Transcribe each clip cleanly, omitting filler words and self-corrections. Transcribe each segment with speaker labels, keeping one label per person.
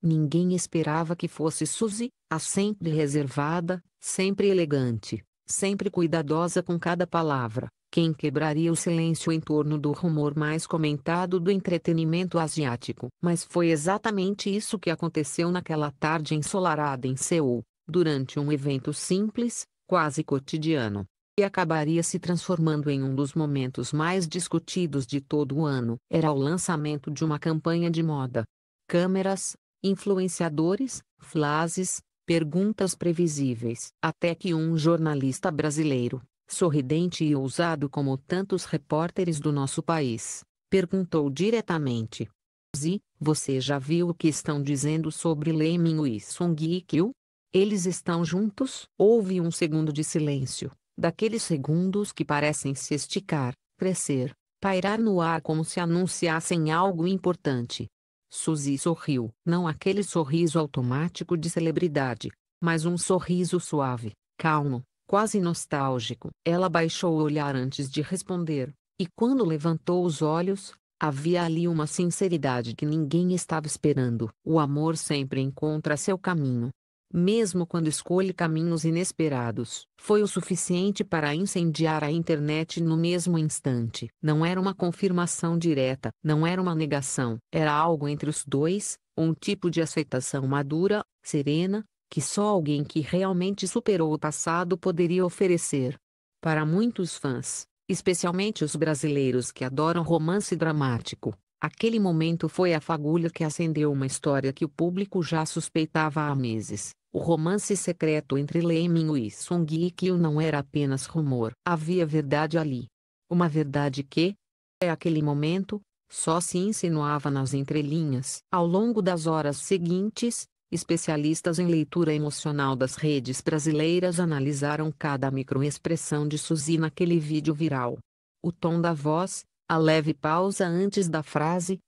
Speaker 1: Ninguém esperava que fosse Suzy, a sempre reservada, sempre elegante, sempre cuidadosa com cada palavra, quem quebraria o silêncio em torno do rumor mais comentado do entretenimento asiático. Mas foi exatamente isso que aconteceu naquela tarde ensolarada em Seul, durante um evento simples, quase cotidiano, e acabaria se transformando em um dos momentos mais discutidos de todo o ano. Era o lançamento de uma campanha de moda. Câmeras, influenciadores, frases, perguntas previsíveis. Até que um jornalista brasileiro, sorridente e ousado como tantos repórteres do nosso país, perguntou diretamente: Zi, você já viu o que estão dizendo sobre Lee Min-ho e Song Hye-kyo? Eles estão juntos? Houve um segundo de silêncio, daqueles segundos que parecem se esticar, crescer, pairar no ar como se anunciassem algo importante. Suzy sorriu. Não aquele sorriso automático de celebridade, mas um sorriso suave, calmo, quase nostálgico. Ela baixou o olhar antes de responder, e quando levantou os olhos, havia ali uma sinceridade que ninguém estava esperando. O amor sempre encontra seu caminho, mesmo quando escolhe caminhos inesperados. Foi o suficiente para incendiar a internet no mesmo instante. Não era uma confirmação direta, não era uma negação. Era algo entre os dois, um tipo de aceitação madura, serena, que só alguém que realmente superou o passado poderia oferecer. Para muitos fãs, especialmente os brasileiros que adoram romance dramático, aquele momento foi a fagulha que acendeu uma história que o público já suspeitava há meses. O romance secreto entre Lee Min-ho e Song Hye-kyo não era apenas rumor. Havia verdade ali. Uma verdade que, até aquele momento, só se insinuava nas entrelinhas. Ao longo das horas seguintes, especialistas em leitura emocional das redes brasileiras analisaram cada microexpressão de Suzy naquele vídeo viral. O tom da voz, a leve pausa antes da frase,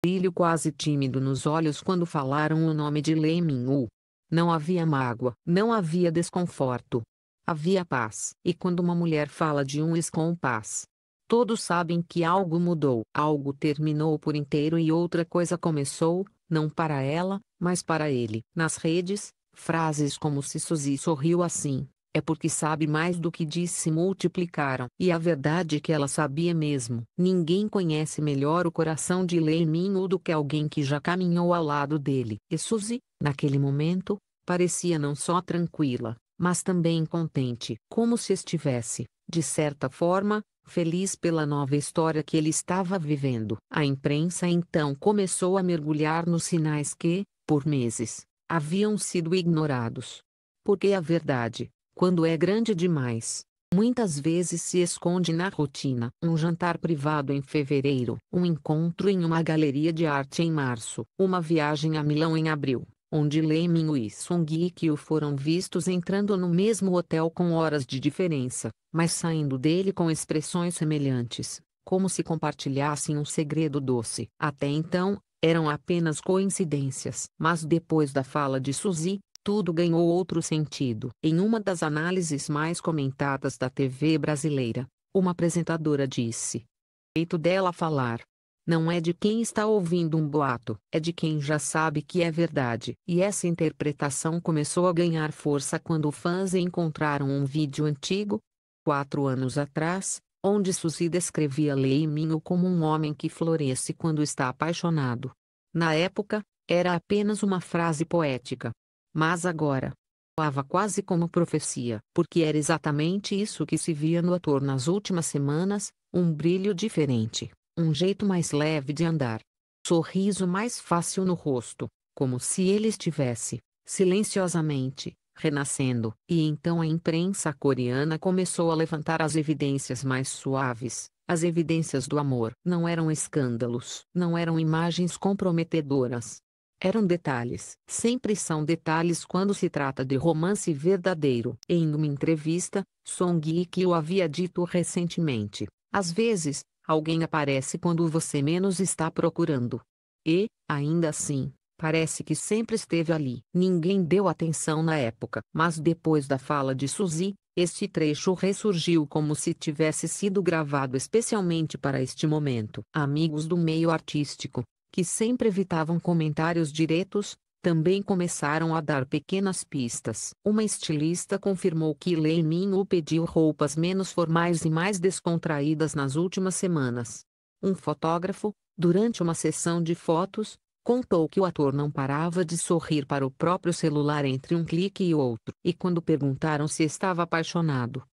Speaker 1: brilho quase tímido nos olhos quando falaram o nome de Lee Min-ho. Não havia mágoa, não havia desconforto. Havia paz. E quando uma mulher fala de um ex com paz, todos sabem que algo mudou. Algo terminou por inteiro e outra coisa começou, não para ela, mas para ele. Nas redes, frases como "se Suzy sorriu assim, é porque sabe mais do que diz" se multiplicaram. E a verdade é que ela sabia mesmo. Ninguém conhece melhor o coração de Lee Min-ho do que alguém que já caminhou ao lado dele. E Suzy, naquele momento, parecia não só tranquila, mas também contente. Como se estivesse, de certa forma, feliz pela nova história que ele estava vivendo. A imprensa então começou a mergulhar nos sinais que, por meses, haviam sido ignorados. Porque a verdade, quando é grande demais, muitas vezes se esconde na rotina. Um jantar privado em fevereiro, um encontro em uma galeria de arte em março, uma viagem a Milão em abril, onde Lee Min-ho e Song Hye-kyo foram vistos entrando no mesmo hotel com horas de diferença, mas saindo dele com expressões semelhantes, como se compartilhassem um segredo doce. Até então, eram apenas coincidências. Mas depois da fala de Suzy, tudo ganhou outro sentido. Em uma das análises mais comentadas da TV brasileira, uma apresentadora disse: "O jeito dela falar não é de quem está ouvindo um boato, é de quem já sabe que é verdade." E essa interpretação começou a ganhar força quando fãs encontraram um vídeo antigo, 4 anos atrás, onde Suzy descrevia Lee Min-ho como um homem que floresce quando está apaixonado. Na época, era apenas uma frase poética. Mas agora, soava quase como profecia, porque era exatamente isso que se via no ator nas últimas semanas: um brilho diferente, um jeito mais leve de andar, sorriso mais fácil no rosto, como se ele estivesse, silenciosamente, renascendo. E então a imprensa coreana começou a levantar as evidências mais suaves, as evidências do amor. Não eram escândalos, não eram imagens comprometedoras. Eram detalhes. Sempre são detalhes quando se trata de romance verdadeiro. Em uma entrevista, Song Hye-kyo havia dito recentemente: "Às vezes, alguém aparece quando você menos está procurando. E, ainda assim, parece que sempre esteve ali." Ninguém deu atenção na época. Mas depois da fala de Suzy, este trecho ressurgiu como se tivesse sido gravado especialmente para este momento. Amigos do meio artístico, que sempre evitavam comentários diretos, Também começaram a dar pequenas pistas. Uma estilista confirmou que Lee Min-woo pediu roupas menos formais e mais descontraídas nas últimas semanas. Um fotógrafo, durante uma sessão de fotos, contou que o ator não parava de sorrir para o próprio celular entre um clique e outro. E quando perguntaram se estava apaixonado,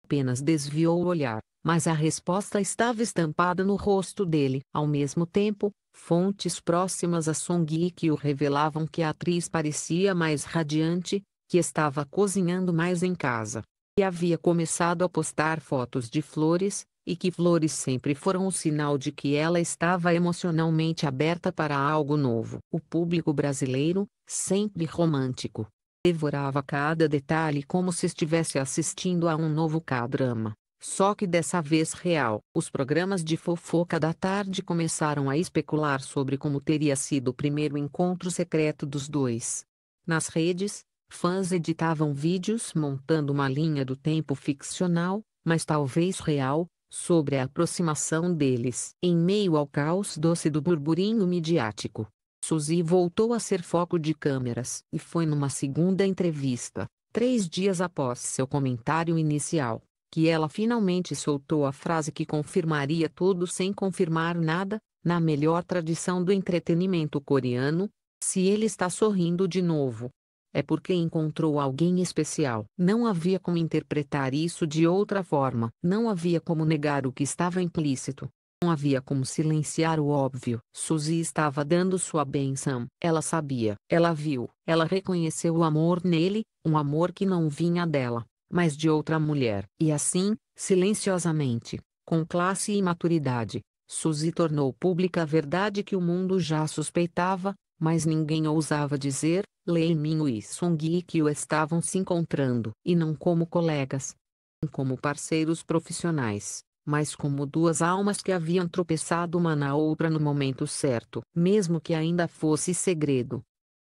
Speaker 1: apenas desviou o olhar, mas a resposta estava estampada no rosto dele. Ao mesmo tempo, fontes próximas a Song Hye-kyo revelavam que a atriz parecia mais radiante, que estava cozinhando mais em casa, e havia começado a postar fotos de flores, e que flores sempre foram um sinal de que ela estava emocionalmente aberta para algo novo. O público brasileiro, sempre romântico, devorava cada detalhe como se estivesse assistindo a um novo K-drama. Só que dessa vez real. Os programas de fofoca da tarde começaram a especular sobre como teria sido o primeiro encontro secreto dos dois. Nas redes, fãs editavam vídeos montando uma linha do tempo ficcional, mas talvez real, sobre a aproximação deles. Em meio ao caos doce do burburinho midiático, Suzy voltou a ser foco de câmeras. E foi numa segunda entrevista, 3 dias após seu comentário inicial, que ela finalmente soltou a frase que confirmaria tudo sem confirmar nada, na melhor tradição do entretenimento coreano: se ele está sorrindo de novo, é porque encontrou alguém especial. Não havia como interpretar isso de outra forma. Não havia como negar o que estava implícito. Não havia como silenciar o óbvio. Suzy estava dando sua bênção. Ela sabia. Ela viu. Ela reconheceu o amor nele, um amor que não vinha dela, mas de outra mulher. E assim, silenciosamente, com classe e maturidade, Suzy tornou pública a verdade que o mundo já suspeitava, mas ninguém ousava dizer: Lee Min-woo e Song Hye-kyo estavam se encontrando. E não como colegas, nem como parceiros profissionais, mas como duas almas que haviam tropeçado uma na outra no momento certo. Mesmo que ainda fosse segredo,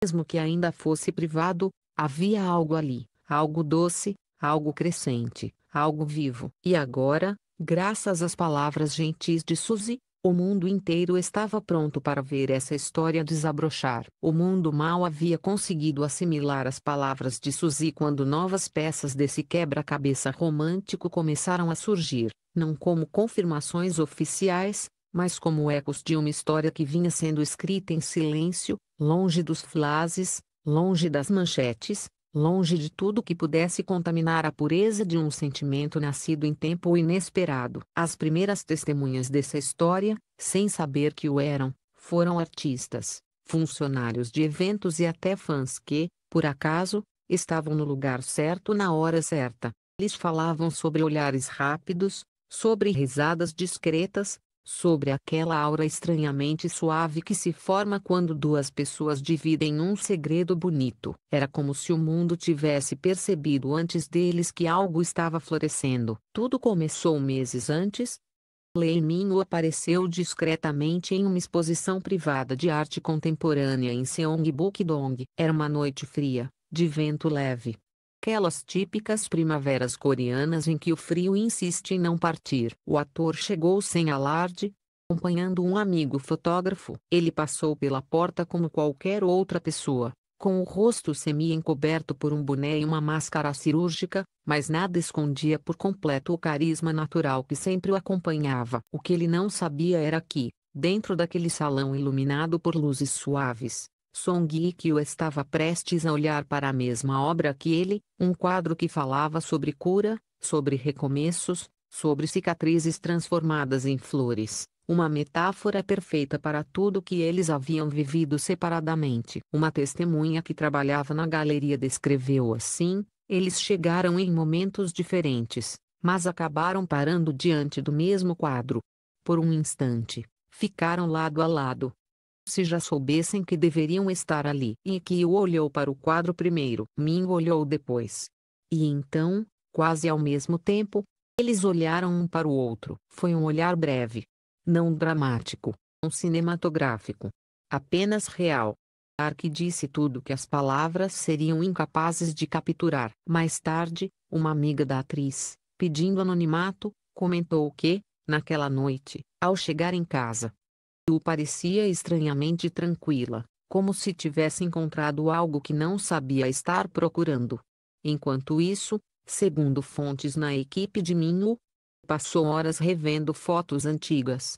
Speaker 1: mesmo que ainda fosse privado, havia algo ali, algo doce, algo crescente, algo vivo. E agora, graças às palavras gentis de Suzy, o mundo inteiro estava pronto para ver essa história desabrochar. O mundo mal havia conseguido assimilar as palavras de Suzy quando novas peças desse quebra-cabeça romântico começaram a surgir, não como confirmações oficiais, mas como ecos de uma história que vinha sendo escrita em silêncio, longe dos flashes, longe das manchetes, longe de tudo que pudesse contaminar a pureza de um sentimento nascido em tempo inesperado. As primeiras testemunhas dessa história, sem saber que o eram, foram artistas, funcionários de eventos e até fãs que, por acaso, estavam no lugar certo na hora certa. Eles falavam sobre olhares rápidos, sobre risadas discretas, sobre aquela aura estranhamente suave que se forma quando duas pessoas dividem um segredo bonito. Era como se o mundo tivesse percebido antes deles que algo estava florescendo. Tudo começou meses antes. Lee Min-woo apareceu discretamente em uma exposição privada de arte contemporânea em Seongbuk-dong. Era uma noite fria, de vento leve. Aquelas típicas primaveras coreanas em que o frio insiste em não partir. O ator chegou sem alarde, acompanhando um amigo fotógrafo. Ele passou pela porta como qualquer outra pessoa, com o rosto semi-encoberto por um boné e uma máscara cirúrgica, mas nada escondia por completo o carisma natural que sempre o acompanhava. O que ele não sabia era que, dentro daquele salão iluminado por luzes suaves, Song Hye-kyo estava prestes a olhar para a mesma obra que ele, um quadro que falava sobre cura, sobre recomeços, sobre cicatrizes transformadas em flores, uma metáfora perfeita para tudo que eles haviam vivido separadamente. Uma testemunha que trabalhava na galeria descreveu assim: eles chegaram em momentos diferentes, mas acabaram parando diante do mesmo quadro. Por um instante, ficaram lado a lado. Se já soubessem que deveriam estar ali. E que o olhou para o quadro primeiro. Min olhou depois. E então, quase ao mesmo tempo, eles olharam um para o outro. Foi um olhar breve. Não dramático. Não cinematográfico. Apenas real. Que disse tudo que as palavras seriam incapazes de capturar. Mais tarde, uma amiga da atriz, pedindo anonimato, comentou que, naquela noite, ao chegar em casa, parecia estranhamente tranquila, como se tivesse encontrado algo que não sabia estar procurando. Enquanto isso, segundo fontes na equipe de Minho, passou horas revendo fotos antigas,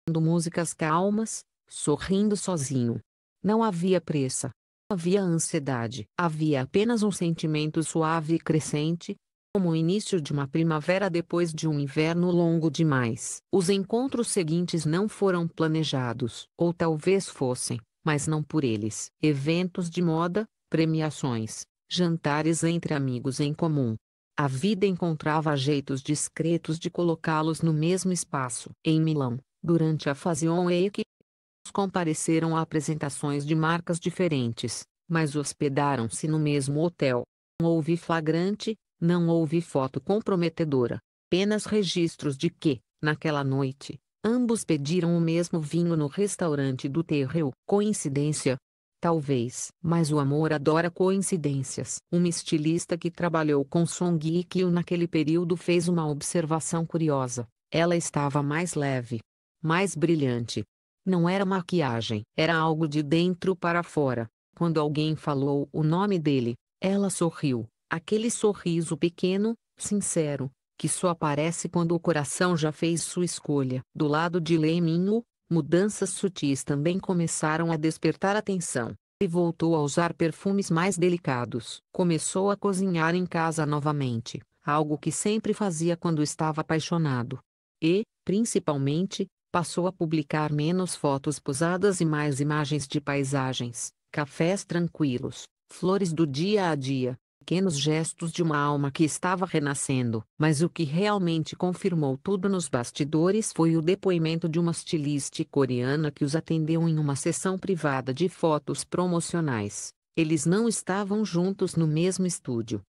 Speaker 1: ouvindo músicas calmas, sorrindo sozinho. Não havia pressa. Não havia ansiedade. Havia apenas um sentimento suave e crescente, como o início de uma primavera depois de um inverno longo demais. Os encontros seguintes não foram planejados, ou talvez fossem, mas não por eles. Eventos de moda, premiações, jantares entre amigos em comum. A vida encontrava jeitos discretos de colocá-los no mesmo espaço. Em Milão, durante a Fashion Week, compareceram a apresentações de marcas diferentes, mas hospedaram-se no mesmo hotel. Não houve flagrante, não houve foto comprometedora, apenas registros de que, naquela noite, ambos pediram o mesmo vinho no restaurante do Terreu. Coincidência? Talvez, mas o amor adora coincidências. Uma estilista que trabalhou com Song Hye Kyo naquele período fez uma observação curiosa. Ela estava mais leve, mais brilhante. Não era maquiagem, era algo de dentro para fora. Quando alguém falou o nome dele, ela sorriu. Aquele sorriso pequeno, sincero, que só aparece quando o coração já fez sua escolha. Do lado de Lee Min-woo, mudanças sutis também começaram a despertar atenção. Ele voltou a usar perfumes mais delicados. Começou a cozinhar em casa novamente, algo que sempre fazia quando estava apaixonado. E, principalmente, passou a publicar menos fotos posadas e mais imagens de paisagens, cafés tranquilos, flores do dia a dia, pequenos gestos de uma alma que estava renascendo. Mas o que realmente confirmou tudo nos bastidores foi o depoimento de uma estilista coreana que os atendeu em uma sessão privada de fotos promocionais. Eles não estavam juntos no mesmo estúdio.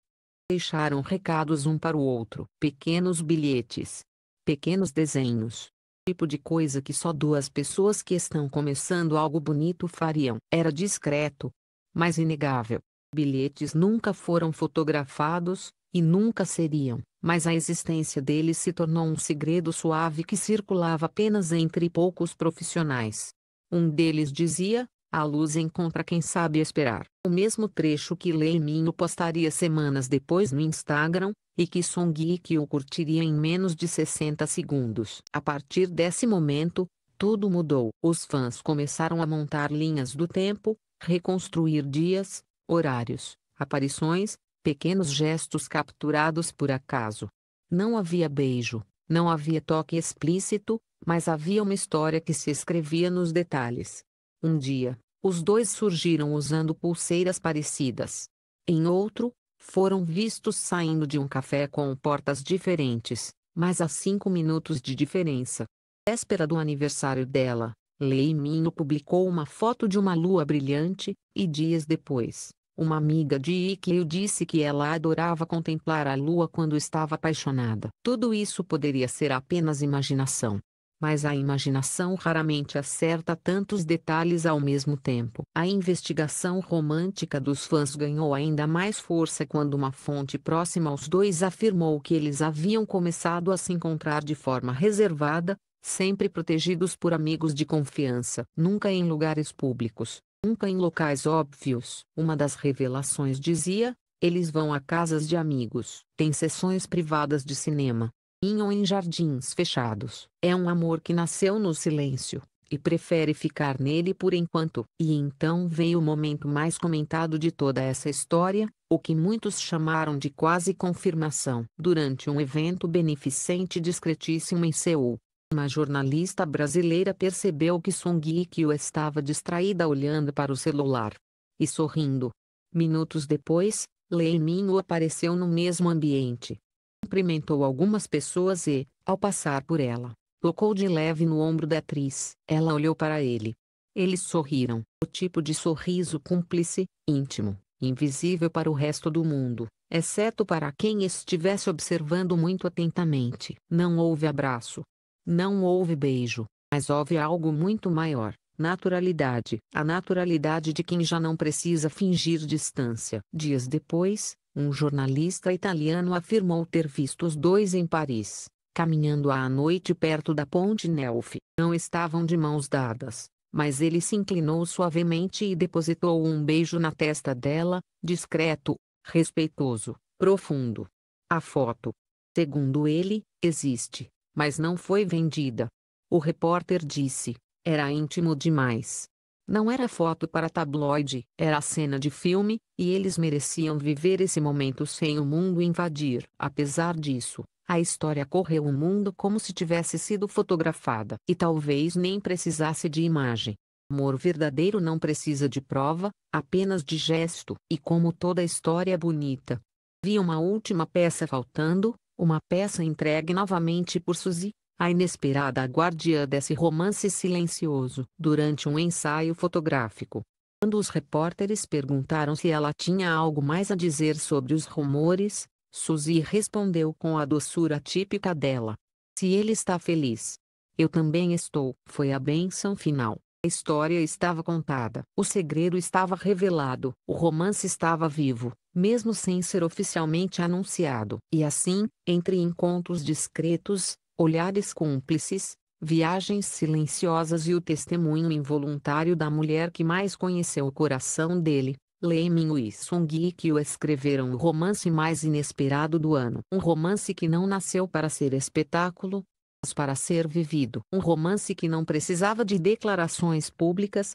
Speaker 1: Deixaram recados um para o outro, pequenos bilhetes, pequenos desenhos. Tipo de coisa que só duas pessoas que estão começando algo bonito fariam. Era discreto, mas inegável. Bilhetes nunca foram fotografados, e nunca seriam, mas a existência deles se tornou um segredo suave que circulava apenas entre poucos profissionais. Um deles dizia: a luz encontra quem sabe esperar. O mesmo trecho que Lee Min-woo postaria semanas depois no Instagram, e que Song Hye Kyo curtiria em menos de 60 segundos. A partir desse momento, tudo mudou. Os fãs começaram a montar linhas do tempo, reconstruir dias, horários, aparições, pequenos gestos capturados por acaso. Não havia beijo, não havia toque explícito, mas havia uma história que se escrevia nos detalhes. Um dia, os dois surgiram usando pulseiras parecidas. Em outro, foram vistos saindo de um café com portas diferentes, mas a 5 minutos de diferença. Véspera do aniversário dela, Lee Min-woo publicou uma foto de uma lua brilhante, e dias depois, uma amiga de Hye Kyo disse que ela adorava contemplar a lua quando estava apaixonada. Tudo isso poderia ser apenas imaginação. Mas a imaginação raramente acerta tantos detalhes ao mesmo tempo. A investigação romântica dos fãs ganhou ainda mais força quando uma fonte próxima aos dois afirmou que eles haviam começado a se encontrar de forma reservada, sempre protegidos por amigos de confiança. Nunca em lugares públicos, nunca em locais óbvios. Uma das revelações dizia: eles vão a casas de amigos, têm sessões privadas de cinema, caminham em jardins fechados. É um amor que nasceu no silêncio, e prefere ficar nele por enquanto. E então veio o momento mais comentado de toda essa história, o que muitos chamaram de quase confirmação. Durante um evento beneficente discretíssimo em Seul, uma jornalista brasileira percebeu que Song Hye Kyo estava distraída olhando para o celular e sorrindo. Minutos depois, Lee Min-woo apareceu no mesmo ambiente. Cumprimentou algumas pessoas e, ao passar por ela, tocou de leve no ombro da atriz. Ela olhou para ele. Eles sorriram. O tipo de sorriso cúmplice, íntimo, invisível para o resto do mundo, exceto para quem estivesse observando muito atentamente. Não houve abraço. Não houve beijo, mas houve algo muito maior: naturalidade. A naturalidade de quem já não precisa fingir distância. Dias depois, um jornalista italiano afirmou ter visto os dois em Paris, caminhando à noite perto da Ponte Nelf. Não estavam de mãos dadas, mas ele se inclinou suavemente e depositou um beijo na testa dela, discreto, respeitoso, profundo. A foto, segundo ele, existe, mas não foi vendida. O repórter disse: era íntimo demais. Não era foto para tabloide, era cena de filme, e eles mereciam viver esse momento sem o mundo invadir. Apesar disso, a história correu o mundo como se tivesse sido fotografada e talvez nem precisasse de imagem. Amor verdadeiro não precisa de prova, apenas de gesto. E como toda história é bonita, vi uma última peça faltando, uma peça entregue novamente por Suzy, a inesperada guardiã desse romance silencioso. Durante um ensaio fotográfico, quando os repórteres perguntaram se ela tinha algo mais a dizer sobre os rumores, Suzy respondeu com a doçura típica dela: se ele está feliz, eu também estou. Foi a bênção final. A história estava contada, o segredo estava revelado, o romance estava vivo, mesmo sem ser oficialmente anunciado. E assim, entre encontros discretos, olhares cúmplices, viagens silenciosas e o testemunho involuntário da mulher que mais conheceu o coração dele, Lee Min-woo Sung e Kyo escreveram o romance mais inesperado do ano. Um romance que não nasceu para ser espetáculo, mas para ser vivido. Um romance que não precisava de declarações públicas,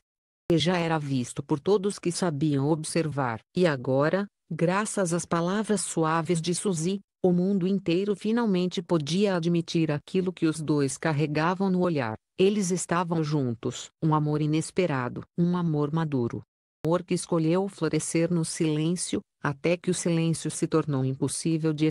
Speaker 1: e já era visto por todos que sabiam observar. E agora, graças às palavras suaves de Suzy, o mundo inteiro finalmente podia admitir aquilo que os dois carregavam no olhar. Eles estavam juntos. Um amor inesperado. Um amor maduro. Um amor que escolheu florescer no silêncio, até que o silêncio se tornou impossível de